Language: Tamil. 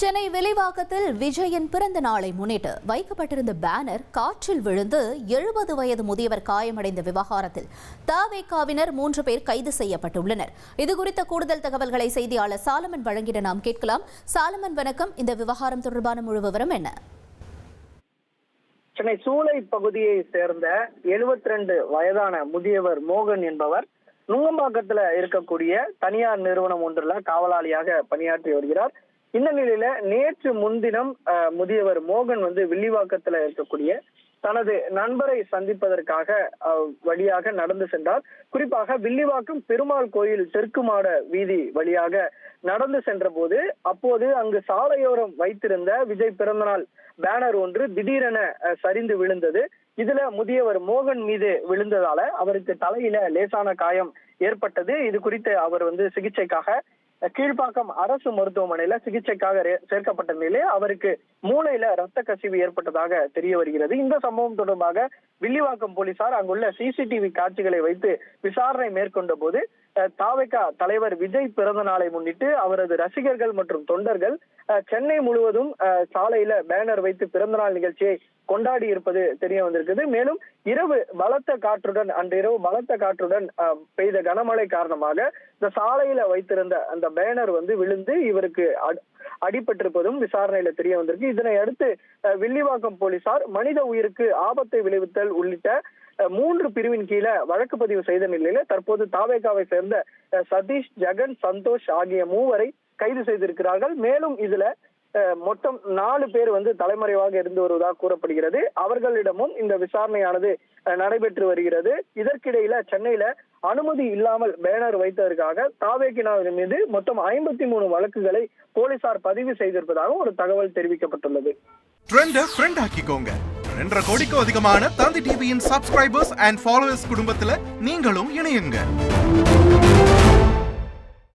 சென்னை வில்லிவாக்கத்தில் விஜயின் பிறந்த நாளை முன்னிட்டு வைக்கப்பட்டிருந்த பேனர் காற்றில் விழுந்து 70 வயது முதியவர் காயமடைந்த விவகாரத்தில் தவேகாவினர் 3 பேர் கைது செய்யப்பட்டுள்ளனர். இதுகுறித்த கூடுதல் தகவல்களை செய்தியாளர் சாலமன் வழங்கிட நாம் கேட்கலாம். சாலமன், வணக்கம். இந்த விவகாரம் தொடர்பான முழு விவரம் என்ன? சென்னை சூளை பகுதியை சேர்ந்த 72 வயதான முதியவர் மோகன் என்பவர் நுங்கம்பாக்கத்துல இருக்கக்கூடிய தனியார் நிறுவனம் ஒன்றுல காவலாளியாக பணியாற்றி வருகிறார். இந்த நிலையில நேற்று முன்தினம் முதியவர் மோகன் வில்லிவாக்கத்துல இருக்கக்கூடிய தனது நண்பரை சந்திப்பதற்காக வழியாக நடந்து சென்றார். குறிப்பாக வில்லிவாக்கம் பெருமாள் கோயில் தெற்கு மாட வீதி வழியாக நடந்து சென்ற போது அப்போது அங்கு சாலையோரம் வைத்திருந்த விஜய் பிறந்தநாள் பேனர் ஒன்று திடீரென சரிந்து விழுந்தது. இதுல முதியவர் மோகன் மீது விழுந்ததால அவருக்கு தலையில லேசான காயம் ஏற்பட்டது. இது குறித்து அவர் சிகிச்சைக்காக கீழ்ப்பாக்கம் அரசு மருத்துவமனையில சிகிச்சைக்காக சேர்க்கப்பட்ட நிலையிலே அவருக்கு மூளையில ரத்த கசிவு ஏற்பட்டதாக தெரிய வருகிறது. இந்த சம்பவம் தொடர்பாக வில்லிவாக்கம் போலீசார் அங்குள்ள சிசிடிவி காட்சிகளை வைத்து விசாரணை மேற்கொண்ட போது தவேகா தலைவர் விஜய் பிறந்த நாளை முன்னிட்டு அவரது ரசிகர்கள் மற்றும் தொண்டர்கள் சென்னை முழுவதும் சாலையில பேனர் வைத்து பிறந்தநாள் நிகழ்ச்சியை கொண்டாடி இருப்பது தெரிய வந்திருக்குது. மேலும் அன்றிரவு பலத்த காற்றுடன் பெய்த கனமழை காரணமாக இந்த சாலையில வைத்திருந்த அந்த பேனர் விழுந்து இவருக்கு அடிபட்டிருப்பதும் விசாரணையில தெரிய வந்திருக்கு. இதனை அடுத்து வில்லிவாக்கம் போலீசார் மனித உயிருக்கு ஆபத்தை விளைவித்தல் உள்ளிட்ட 3 பிரிவின் கீழே வழக்கு பதிவு செய்த நிலையில தற்போது தவேகாவை சேர்ந்த சதீஷ், ஜெகன், சந்தோஷ் ஆகிய 3 கைது செய்திருக்கிறார்கள். மேலும் இதுல மொத்தம் 4 பேர் தலைமறைவாக இருந்து வருவதாக கூறப்படுகிறது. அவர்களிடமும் இந்த விசாரணையானது நடைபெற்று வருகிறது. இதற்கிடையில சென்னையில அனுமதி இல்லாமல் பேனர் வைத்ததற்காக தவேகாவின் மீது மொத்தம் 53 வழக்குகளை போலீசார் பதிவு செய்திருப்பதாக ஒரு தகவல் தெரிவிக்கப்பட்டுள்ளது. ரெண்டரை கோடிக்கும் அதிகமான தந்தி டிவியின் சப்ஸ்கிரைபர்ஸ் அண்ட் ஃபாலோவர்ஸ் குடும்பத்துல நீங்களும் இணையுங்க.